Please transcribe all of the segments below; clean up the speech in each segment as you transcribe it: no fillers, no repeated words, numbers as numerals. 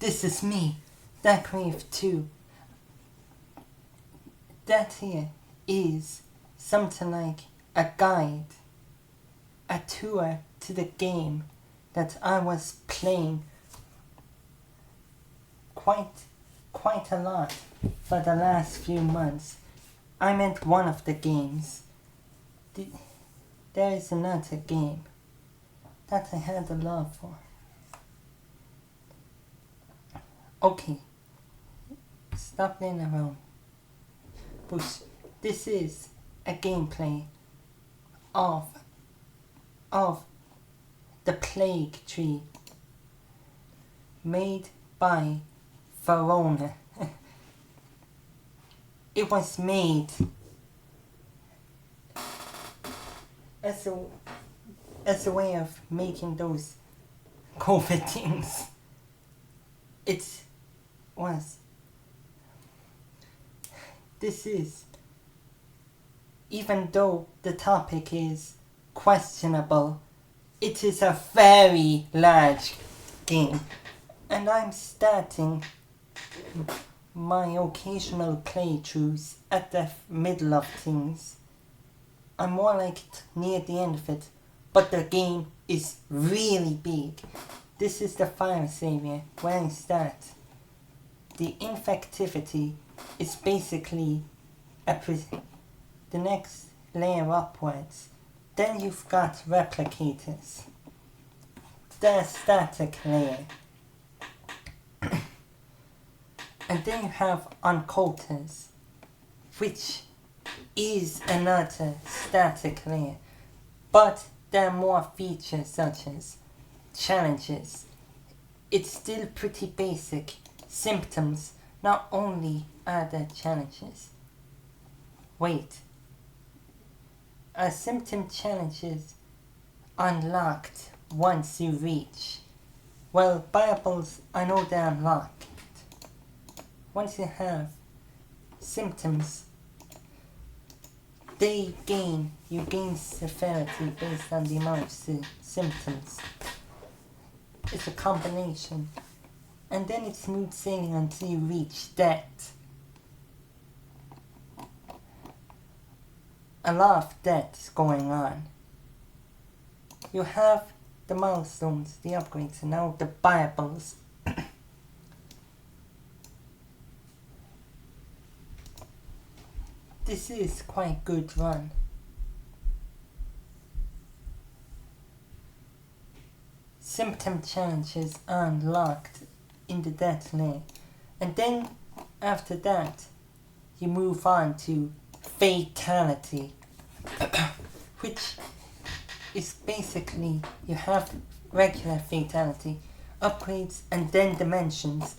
this is me, that Crave 2. That here is something like a guide, a tour to the game that I was playing quite a lot for the last few months. I meant one of the games. There is another game that I had a love for. Okay, stop playing around. But this is a gameplay of the Plague Tree made by Vorona. It was made as a way of making those COVID things. This is, even though the topic is questionable, it is a very large game, and I'm starting my occasional playthroughs at the middle of things. I'm more like near the end of it, but the game is really big. This is the virus area where I start. The infectivity is basically the next layer upwards. Then you've got replicators, the static layer. And then you have uncoders, which is another static layer. But there are more features such as challenges. It's still pretty basic. Symptoms, not only are there challenges. Wait. Are symptom challenges unlocked once you reach? Well, Bibles, I know they're unlocked. Once you have symptoms, you gain severity based on the amount of symptoms. It's a combination. And then it's smooth sailing until you reach death. A lot of deaths going on. You have the milestones, the upgrades, and now the Bibles. This is quite good run. Symptom challenges are unlocked in the death lane. And then after that you move on to fatality, which is basically you have regular fatality, upgrades, and then dimensions.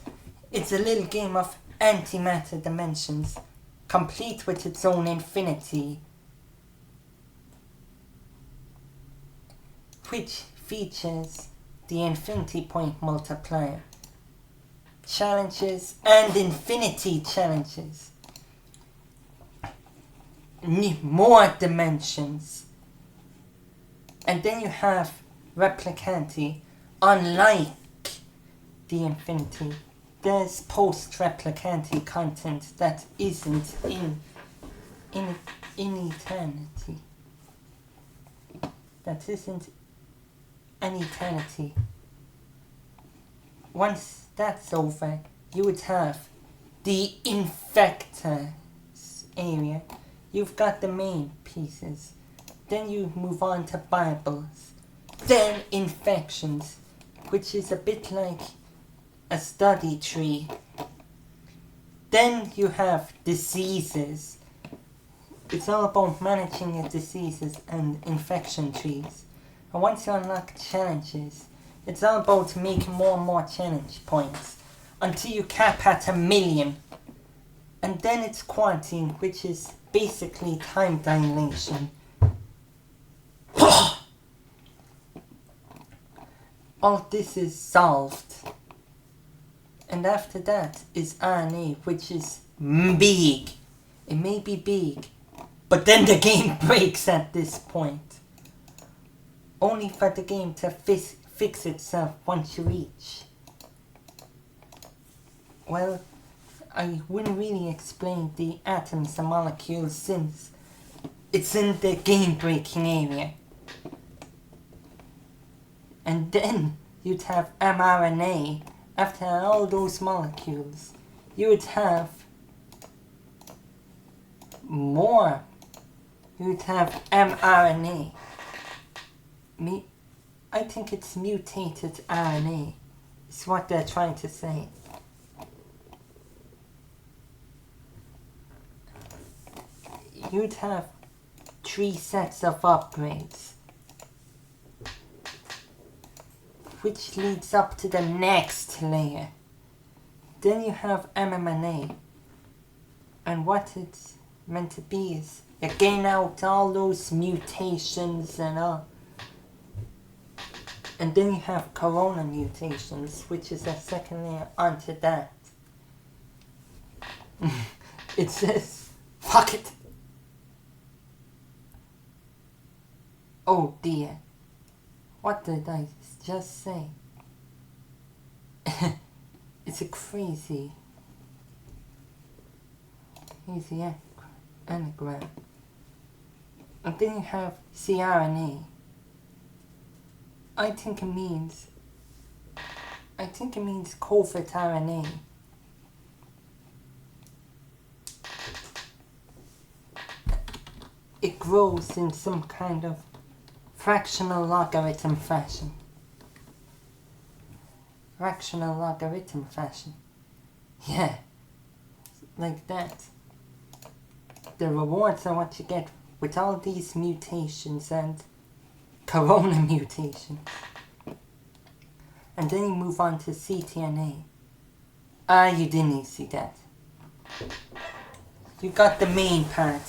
It's a little game of antimatter dimensions, complete with its own infinity, which features the infinity point multiplier, challenges, and infinity challenges. More dimensions. And then you have replicanti. Unlike the infinity, there's post-replicanti content that isn't in eternity. That isn't an eternity. Once that's over, you would have the infectors area. You've got the main pieces. Then you move on to Bibles. Then infections, which is a bit like a study tree. Then you have diseases. It's all about managing your diseases and infection trees. And once you unlock challenges, it's all about making more and more challenge points until you cap at 1 million. And then it's quarantine, which is basically time dilation. All this is solved. And after that is RNA, which is big. It may be big, but then the game breaks at this point. Only for the game to fix itself once you reach Well, I wouldn't really explain the atoms and molecules since it's in the game-breaking area. And then you'd have mRNA. After all those molecules, you would have more. You'd have mRNA. I think it's mutated RNA. It's what they're trying to say. You'd have 3 sets of upgrades, which leads up to the next layer. Then you have mRNA, and what it's meant to be is you gain out all those mutations and all. And then you have corona mutations, which is a second layer onto that. It says, fuck it. Oh dear. What did I just say? It's a crazy anagram. And then you have cRNA. I think it means COVID RNA. It grows in some kind of fractional logarithm fashion. Fractional logarithm fashion. Yeah, like that. The rewards are what you get with all these mutations and corona mutations. And then you move on to ctRNA. You didn't see that. You got the main part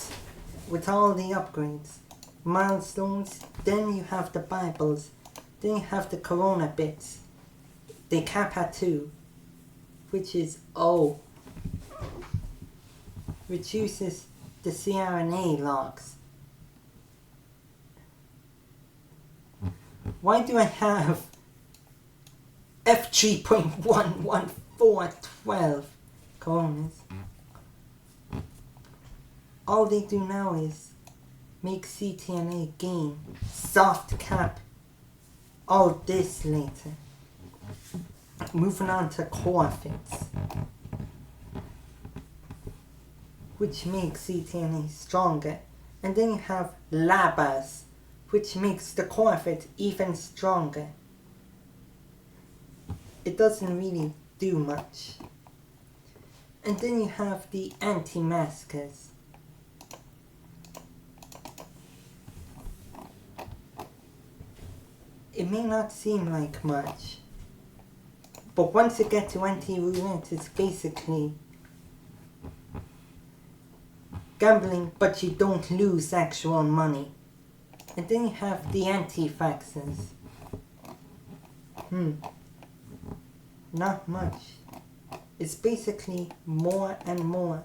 with all the upgrades, milestones, then you have the Bibles, then you have the corona bits, the kappa 2, which is O, which uses the cRNA logs. Why do I have F3.11412 coronas? All they do now is make ctRNA gain soft cap all this later. Moving on to corfits, which makes ctRNA stronger. And then you have labas, which makes the corfit even stronger. It doesn't really do much. And then you have the anti-maskers. It may not seem like much, but once you get to anti-roulette, it's basically gambling, but you don't lose actual money. And then you have the anti-vaxxers. Not much. It's basically more and more.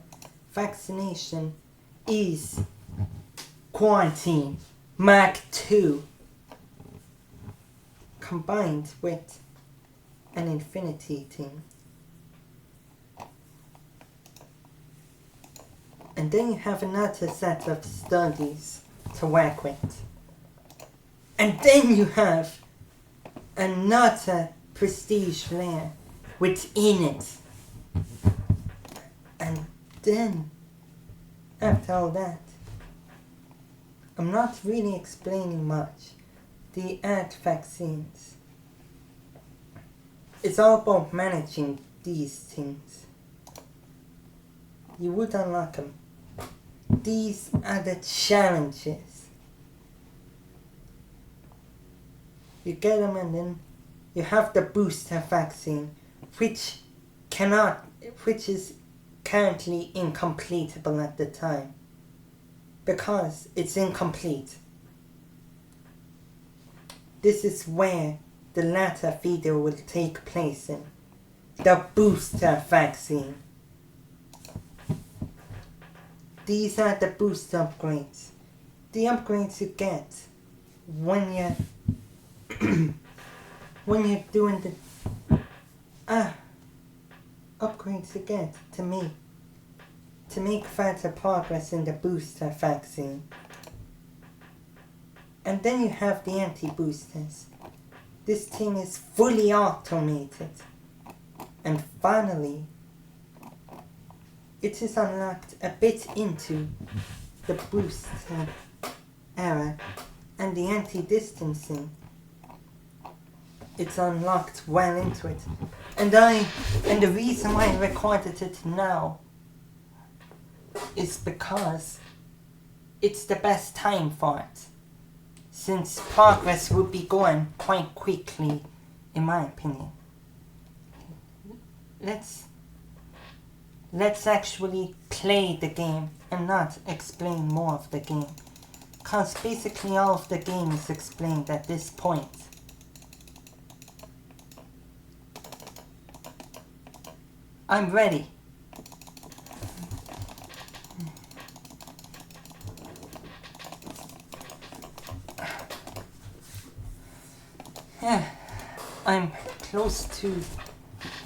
Vaccination is quarantine Mark 2 combined with an infinity thing. And then you have another set of studies to work with. And then you have another prestige layer within it. And then, after all that, I'm not really explaining much. The ant vaccines. It's all about managing these things. You would unlock them. These are the challenges. You get them and then you have the booster vaccine, which is currently incompletable at the time. Because it's incomplete. This is where the latter video will take place in. The booster vaccine. These are the booster upgrades. The upgrades you get when you're when you're doing the upgrades you get to make further progress in the booster vaccine. And then you have the anti-boosters. This thing is fully automated. And finally, it is unlocked a bit into the booster era and the anti-distancing. It's unlocked well into it. And the reason why I recorded it now is because it's the best time for it. Since progress would be going quite quickly, in my opinion. Let's actually play the game and not explain more of the game. Cause basically all of the game is explained at this point. I'm ready. I'm close to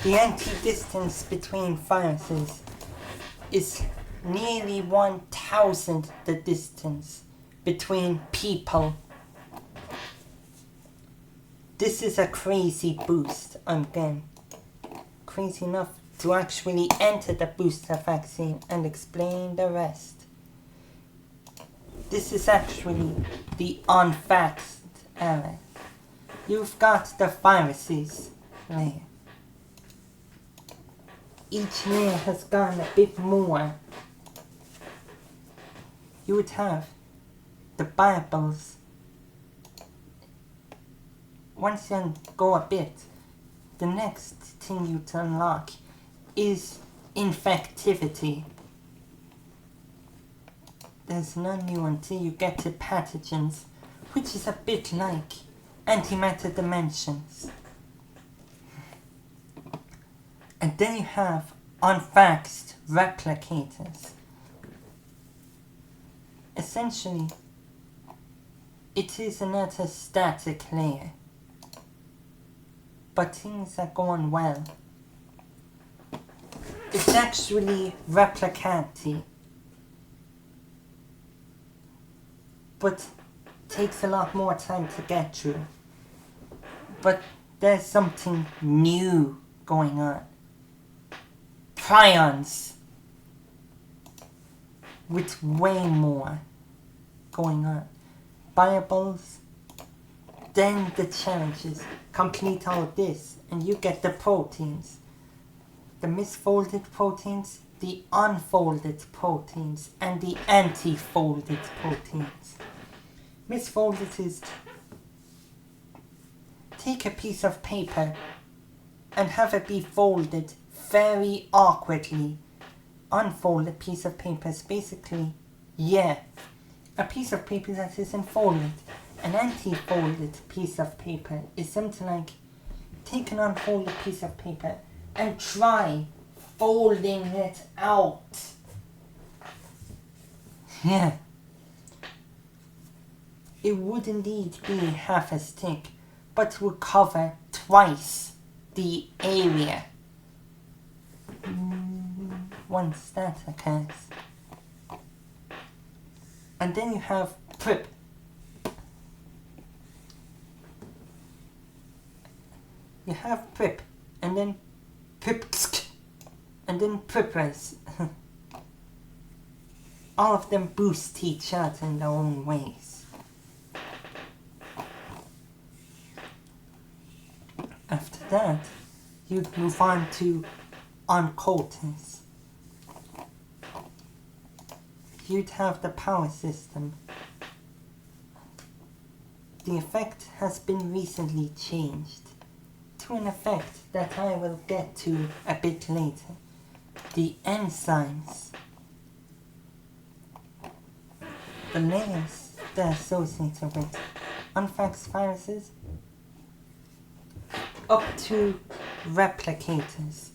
the anti-distance between viruses is nearly 1,000 the distance between people. This is a crazy boost. I'm getting crazy enough to actually enter the booster vaccine and explain the rest. This is actually the unvaxxed era. You've got the viruses layer. Each layer has gone a bit more. You would have the Bibles. Once you go a bit, the next thing you to unlock is infectivity. There's none new until you get to pathogens, which is a bit like antimatter dimensions. And then you have unvaxxed replicators. Essentially, it is another static layer. But things are going well. It's actually replicancy. But takes a lot more time to get through. But there's something new going on. Prions with way more going on. Bibles, then the challenges. Complete all this and you get the proteins. The misfolded proteins, the unfolded proteins, and the anti-folded proteins. Misfolded is take a piece of paper and have it be folded very awkwardly. Unfolded piece of paper is basically, a piece of paper that isn't folded. An anti-folded piece of paper is something like take an unfolded piece of paper and try folding it out. Yeah. It would indeed be half as thick, but would cover twice the area. Once that occurs. And then you have prep. You have prep, and then pripsk, and then preppers. All of them boost each other in their own ways. After that, you'd move on to uncoaters. You'd have the power system. The effect has been recently changed to an effect that I will get to a bit later. The enzymes. The layers that are associated with unvaxxed viruses up to replicators.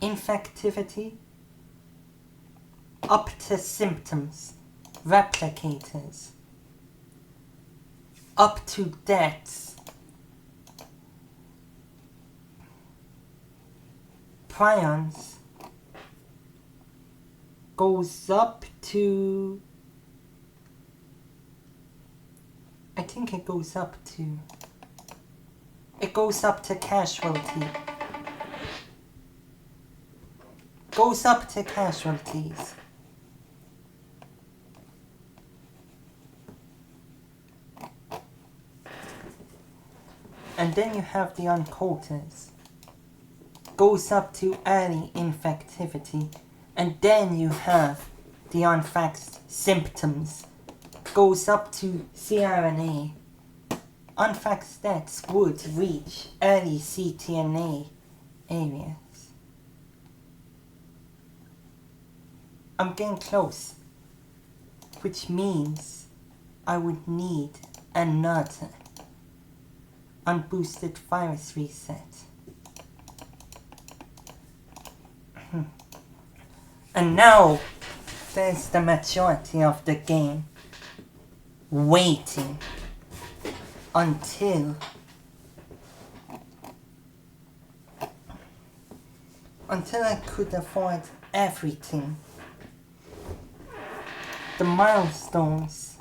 Infectivity up to symptoms. Replicators. up to deaths. Prions goes up to, I think it goes up to casualty. Goes up to casualties. And then you have the uncoaters. Goes up to early infectivity. And then you have the unfaxed symptoms. Goes up to CRNA. Unfaxed deaths would reach early CTNA areas. I'm getting close, which means I would need another unboosted virus reset. And now there's the majority of the game waiting until I could afford everything. The milestones,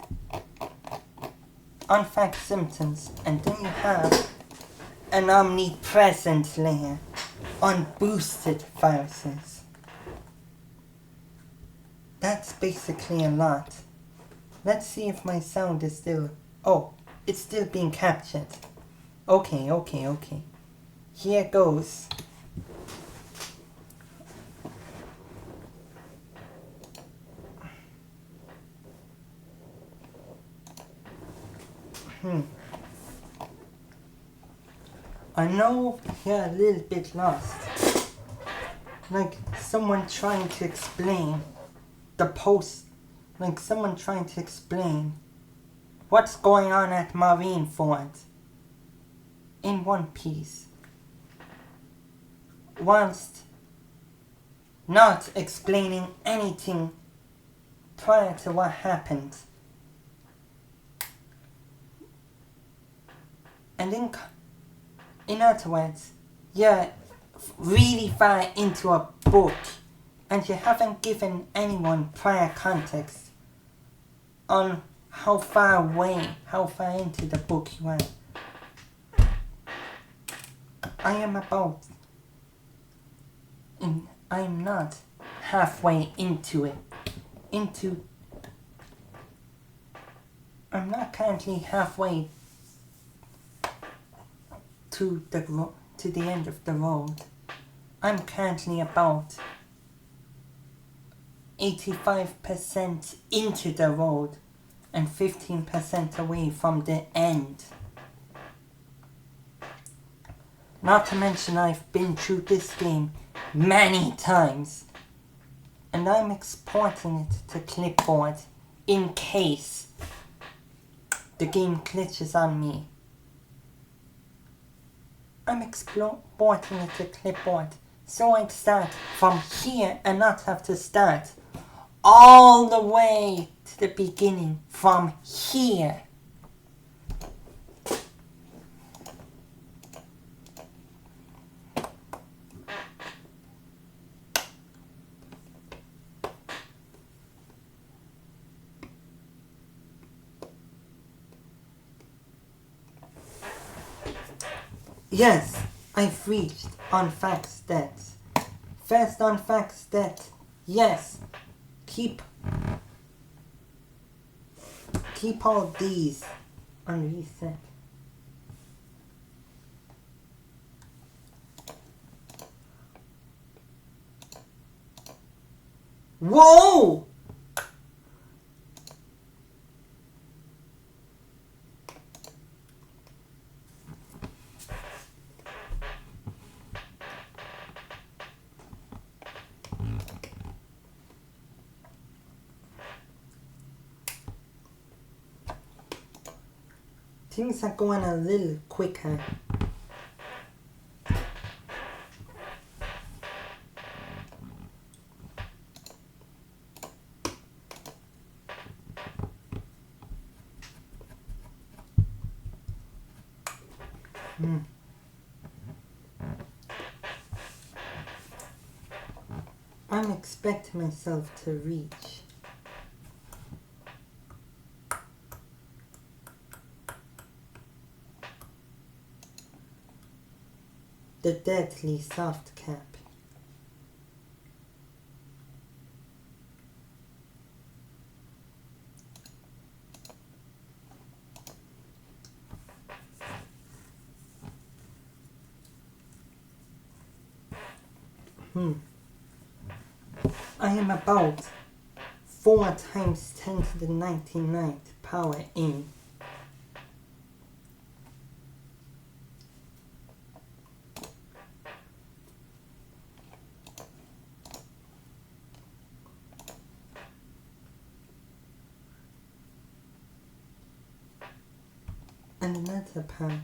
unfaxed symptoms, and then you have an omnipresent layer on boosted viruses. That's basically a lot. Let's see if my sound is still... Oh, it's still being captured. Okay. Here goes. I know you're a little bit lost. Like someone trying to explain the post. Like someone trying to explain what's going on at Marineford in One Piece, whilst not explaining anything prior to what happened. And in other words, you're really far into a book and you haven't given anyone prior context on how far into the book you are. I am not halfway into it. I'm not currently halfway to the end of the road. I'm currently about 85% into the road and 15% away from the end. Not to mention I've been through this game many times and I'm exporting it to clipboard in case the game glitches on me. I'm exporting it to clipboard so I'd start from here and not have to start all the way to the beginning from here. Yes, I've reached unfaxed deaths. First unfaxed death. Yes. Keep all these on reset. Whoa! Things are going a little quicker. I'm expecting myself to reach. The deadly soft cap. I am about 4 times 10 to the 99th power in. And another power.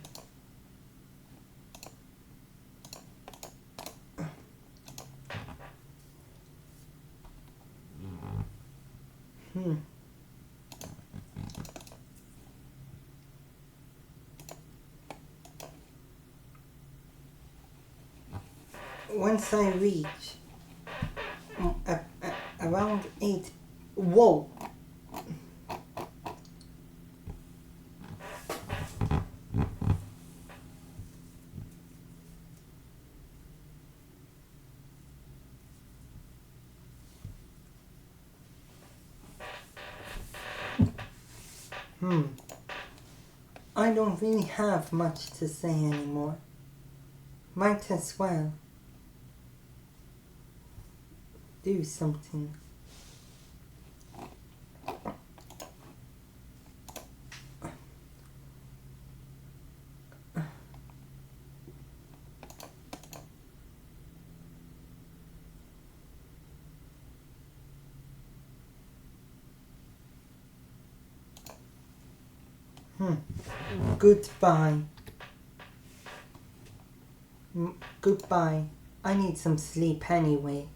Once I reach around 8, whoa! I don't really have much to say anymore. Might as well do something. Goodbye. Goodbye. I need some sleep anyway.